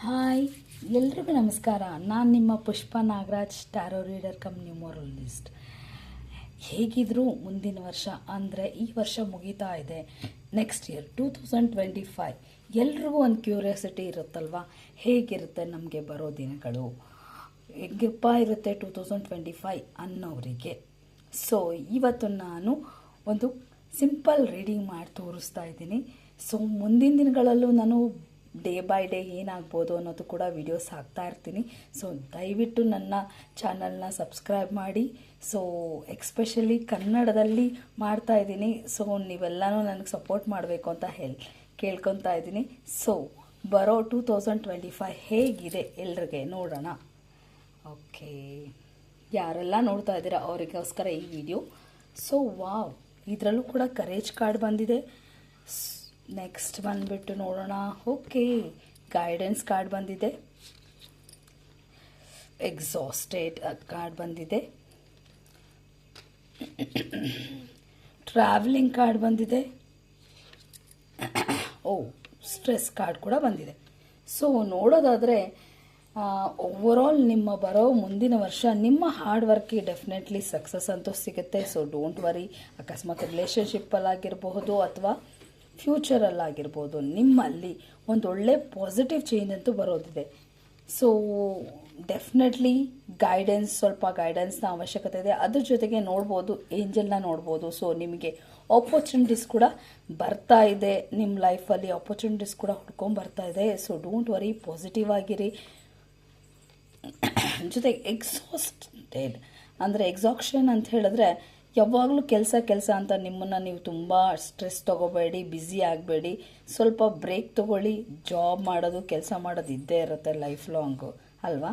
Hi, ಎಲ್ರಿಗೂ ನಮಸ್ಕಾರ. ನಾನು ನಿಮ್ಮ Pushpa Nagaraj, tarot reader cum numerologist. ಹೇಗಿದ್ದರೂ ಮುಂದಿನ ವರ್ಷ ಅಂದರೆ ಈ ವರ್ಷ ಮುಗೀತಾ ಇದೆ. ನೆಕ್ಸ್ಟ್ ಇಯರ್ 2025 ಎಲ್ರಿಗೂ ಒಂದು ಕ್ಯೂರಿಯಾಸಿಟಿ ಇರುತ್ತಲ್ವ, ಹೇಗಿರುತ್ತೆ ನಮಗೆ ಬರೋ ದಿನಗಳು, ಹೆಂಗಪ್ಪ ಇರುತ್ತೆ 2025 ಅನ್ನೋರಿಗೆ. ಸೊ ಇವತ್ತು ನಾನು ಒಂದು ಸಿಂಪಲ್ ರೀಡಿಂಗ್ ಮಾಡಿ ತೋರಿಸ್ತಾ ಇದ್ದೀನಿ. ಸೊ ಮುಂದಿನ ದಿನಗಳಲ್ಲೂ ನಾನು ಡೇ ಬೈ ಡೇ ಏನಾಗ್ಬೋದು ಅನ್ನೋದು ಕೂಡ ವಿಡಿಯೋಸ್ ಹಾಕ್ತಾ ಇರ್ತೀನಿ. ಸೊ ದಯವಿಟ್ಟು ನನ್ನ ಚಾನಲ್ನ ಸಬ್ಸ್ಕ್ರೈಬ್ ಮಾಡಿ. ಸೊ ಎಕ್ಸ್ಪೆಷಲಿ ಕನ್ನಡದಲ್ಲಿ ಮಾಡ್ತಾ ಇದ್ದೀನಿ. ಸೊ ನೀವೆಲ್ಲನೂ ನನಗೆ ಸಪೋರ್ಟ್ ಮಾಡಬೇಕು ಅಂತ ಕೇಳ್ಕೊತಾ ಇದ್ದೀನಿ. ಸೊ ಬರೋ 2025 ಹೇಗಿದೆ ಎಲ್ರಿಗೆ ನೋಡೋಣ. ಓಕೆ, ಯಾರೆಲ್ಲ ನೋಡ್ತಾ ಇದ್ದೀರಾ ಅವರಿಗೋಸ್ಕರ ಈ ವಿಡಿಯೋ. ಸೊ ವಾವ್, ಇದರಲ್ಲೂ ಕೂಡ ಕರೇಜ್ ಕಾರ್ಡ್ ಬಂದಿದೆ. ನೆಕ್ಸ್ಟ್ ಬಂದುಬಿಟ್ಟು ನೋಡೋಣ. ಓಕೆ, ಗೈಡೆನ್ಸ್ ಕಾರ್ಡ್ ಬಂದಿದೆ, ಎಕ್ಸಾಸ್ಟೆಡ್ ಕಾರ್ಡ್ ಬಂದಿದೆ, ಟ್ರಾವೆಲಿಂಗ್ ಕಾರ್ಡ್ ಬಂದಿದೆ, ಸ್ಟ್ರೆಸ್ ಕಾರ್ಡ್ ಕೂಡ ಬಂದಿದೆ. ಸೊ ನೋಡೋದಾದರೆ ಓವರಾಲ್ ನಿಮ್ಮ ಬರೋ ಮುಂದಿನ ವರ್ಷ ನಿಮ್ಮ ಹಾರ್ಡ್ ವರ್ಕಿಗೆ ಡೆಫಿನೆಟ್ಲಿ ಸಕ್ಸಸ್ ಅಂತೂ ಸಿಗುತ್ತೆ. So don't worry. ಅಕಸ್ಮಾತ್ ರಿಲೇಷನ್ಶಿಪ್ಪಲ್ಲಾಗಿರಬಹುದು ಅಥವಾ ಫ್ಯೂಚರಲ್ಲಾಗಿರ್ಬೋದು, ನಿಮ್ಮಲ್ಲಿ ಒಂದು ಒಳ್ಳೆ ಪಾಸಿಟಿವ್ ಚೇಂಜ್ ಅಂತೂ ಬರೋದಿದೆ. ಸೊ ಡೆಫಿನೆಟ್ಲಿ ಸ್ವಲ್ಪ ಗೈಡೆನ್ಸ್ನ ಅವಶ್ಯಕತೆ ಇದೆ. ಅದ್ರ ಜೊತೆಗೆ ನೋಡ್ಬೋದು, ಏಂಜಲ್ನ ನೋಡ್ಬೋದು. ಸೊ ನಿಮಗೆ ಆಪರ್ಚುನಿಟೀಸ್ ಕೂಡ ಬರ್ತಾ ಇದೆ, ನಿಮ್ಮ ಲೈಫಲ್ಲಿ ಆಪರ್ಚುನಿಟೀಸ್ ಕೂಡ ಹುಡ್ಕೊಂಡು ಬರ್ತಾ ಇದೆ. ಸೊ ಡೋಂಟ್ ವರಿ, ಪಾಸಿಟಿವ್ ಆಗಿರಿ. ಜೊತೆಗೆ ಎಕ್ಸಾಸ್ಟೆಡ್ ಅಂದರೆ ಎಕ್ಸಾಕ್ಷನ್ ಅಂತ ಹೇಳಿದ್ರೆ ಯಾವಾಗಲೂ ಕೆಲಸ ಅಂತ ನಿಮ್ಮನ್ನು ನೀವು ತುಂಬ ಸ್ಟ್ರೆಸ್ ತೊಗೋಬೇಡಿ, ಬ್ಯುಸಿ ಆಗಬೇಡಿ. ಸ್ವಲ್ಪ ಬ್ರೇಕ್ ತೊಗೊಳ್ಳಿ. ಜಾಬ್ ಮಾಡೋದು, ಕೆಲಸ ಮಾಡೋದು ಇದ್ದೇ ಇರುತ್ತೆ ಲೈಫ್ ಲಾಂಗು ಅಲ್ವಾ.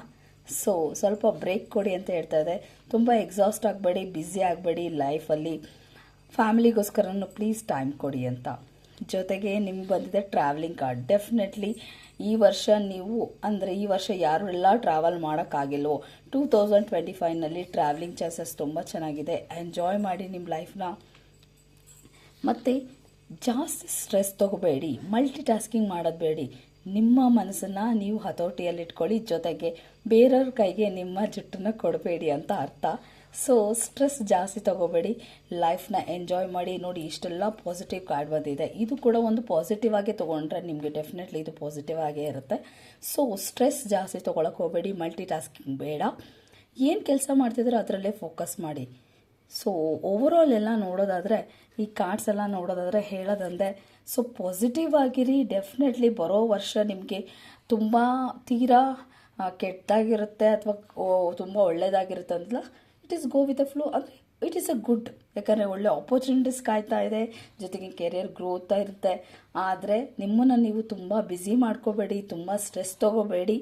ಸೊ ಸ್ವಲ್ಪ ಬ್ರೇಕ್ ಕೊಡಿ ಅಂತ ಹೇಳ್ತಾ ಇದೆ. ತುಂಬ ಎಕ್ಸಾಸ್ಟ್ ಆಗಬೇಡಿ, ಬ್ಯುಸಿ ಆಗಬೇಡಿ ಲೈಫಲ್ಲಿ. ಫ್ಯಾಮಿಲಿಗೋಸ್ಕರನೂ ಪ್ಲೀಸ್ ಟೈಮ್ ಕೊಡಿ ಅಂತ. ಜೊತೆಗೆ ನಿಮ್ಗೆ ಬಂದಿದೆ ಟ್ರಾವೆಲಿಂಗ್ ಕಾರ್ಡ್. ಡೆಫಿನೆಟ್ಲಿ ಈ ವರ್ಷ ನೀವು ಅಂದರೆ ಈ ವರ್ಷ ಯಾರೆಲ್ಲ ಟ್ರಾವೆಲ್ ಮಾಡೋಕ್ಕಾಗಿಲ್ವೋ 2025ನಲ್ಲಿ ಟ್ರಾವೆಲಿಂಗ್ ಚಾನ್ಸಸ್ ತುಂಬ ಚೆನ್ನಾಗಿದೆ. ಎಂಜಾಯ್ ಮಾಡಿ ನಿಮ್ಮ ಲೈಫ್ನ. ಮತ್ತು ಜಾಸ್ತಿ ಸ್ಟ್ರೆಸ್ ತೊಗೋಬೇಡಿ, ಮಲ್ಟಿ ಟಾಸ್ಕಿಂಗ್ ಮಾಡೋದು ಬೇಡಿ. ನಿಮ್ಮ ಮನಸ್ಸನ್ನು ನೀವು ಹತೋಟಿಯಲ್ಲಿಟ್ಕೊಳ್ಳಿ. ಜೊತೆಗೆ ಬೇರೆಯವ್ರ ಕೈಗೆ ನಿಮ್ಮ ಜುಟ್ಟನ್ನು ಕೊಡಬೇಡಿ ಅಂತ ಅರ್ಥ. ಸೊ ಸ್ಟ್ರೆಸ್ ಜಾಸ್ತಿ ತೊಗೋಬೇಡಿ, ಲೈಫ್ನ ಎಂಜಾಯ್ ಮಾಡಿ. ನೋಡಿ, ಇಷ್ಟೆಲ್ಲ ಪಾಸಿಟಿವ್ ಕಾರ್ಡ್ ಬಂದಿದೆ. ಇದು ಕೂಡ ಒಂದು ಪಾಸಿಟಿವ್ ಆಗಿ ತೊಗೊಂಡ್ರೆ ನಿಮಗೆ ಡೆಫಿನೆಟ್ಲಿ ಇದು ಪಾಸಿಟಿವ್ ಆಗೇ ಇರುತ್ತೆ. ಸೊ ಸ್ಟ್ರೆಸ್ ಜಾಸ್ತಿ ತೊಗೊಳಕ್ಕೆ ಹೋಗಬೇಡಿ, ಮಲ್ಟಿ ಟಾಸ್ಕಿಂಗ್ ಬೇಡ. ಏನು ಕೆಲಸ ಮಾಡ್ತಿದ್ರೆ ಅದರಲ್ಲೇ ಫೋಕಸ್ ಮಾಡಿ. ಸೊ ಓವರಾಲ್ ಎಲ್ಲ ನೋಡೋದಾದರೆ, ಈ ಕಾರ್ಡ್ಸ್ ಎಲ್ಲ ನೋಡೋದಾದರೆ ಹೇಳೋದಂದರೆ, ಸೊ ಪಾಸಿಟಿವ್ ಆಗಿರಿ. ಡೆಫಿನೆಟ್ಲಿ ಬರೋ ವರ್ಷ ನಿಮಗೆ ತುಂಬ ತೀರಾ ಕೆಟ್ಟದಾಗಿರುತ್ತೆ ಅಥವಾ ತುಂಬ ಒಳ್ಳೆಯದಾಗಿರುತ್ತೆ ಅಂತಲ್ಲ. It is go with the flow. ಅಂದರೆ ಇಟ್ ಈಸ್ ಅ ಗುಡ್. ಯಾಕಂದರೆ ಒಳ್ಳೆ ಆಪರ್ಚುನಿಟೀಸ್ ಕಾಯ್ತಾ ಇದೆ, ಜೊತೆಗೆ ಕೆರಿಯರ್ ಗ್ರೋತ್ ಇರುತ್ತೆ. ಆದರೆ ನಿಮ್ಮನ್ನು ನೀವು ತುಂಬ ಬ್ಯುಸಿ ಮಾಡ್ಕೋಬೇಡಿ, ತುಂಬ ಸ್ಟ್ರೆಸ್ ತೊಗೋಬೇಡಿ.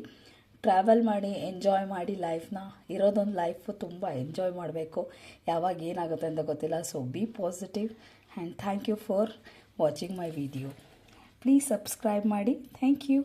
ಟ್ರಾವೆಲ್ ಮಾಡಿ, ಎಂಜಾಯ್ ಮಾಡಿ ಲೈಫ್ನ. ಇರೋದೊಂದು ಲೈಫು ತುಂಬ ಎಂಜಾಯ್ ಮಾಡಬೇಕು. ಯಾವಾಗ ಏನಾಗುತ್ತೆ ಅಂತ ಗೊತ್ತಿಲ್ಲ. So be positive and thank you for watching my video. Please subscribe ಮಾಡಿ. Thank you.